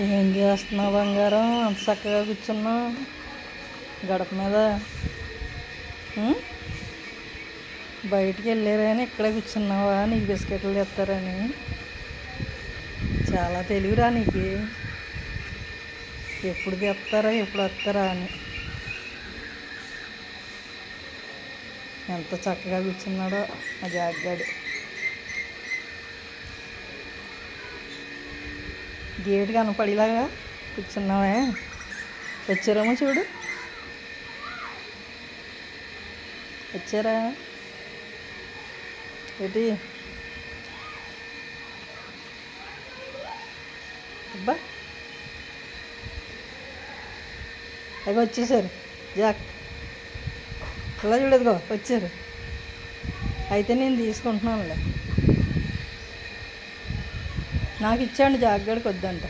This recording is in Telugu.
ఏం చేస్తున్నావు బంగారం? అంత చక్కగా కూర్చున్నావు గడప మీద. ఉం? బయటికి వెళ్ళారని ఇక్కడే కూర్చున్నావా? నీకు బిస్కెట్లు తెస్తారని. చాలా తెలివిరా నీకు. ఎప్పుడు తెస్తారా ఎప్పుడు వస్తారా అని. ఎంత చక్కగా కూర్చున్నాడో ఆ జాగ్గాడు. గేటు కనపడేలాగా కూర్చున్నావే. వచ్చారేమో చూడు. వచ్చారా ఏంటి? అబ్బా అవి వచ్చేసారు జాక్. ఇలా చూడదుగో వచ్చారు. అయితే నేను తీసుకుంటున్నానులే. నాకు ఇచ్చాండి జాగ్గాడికి వద్దంట.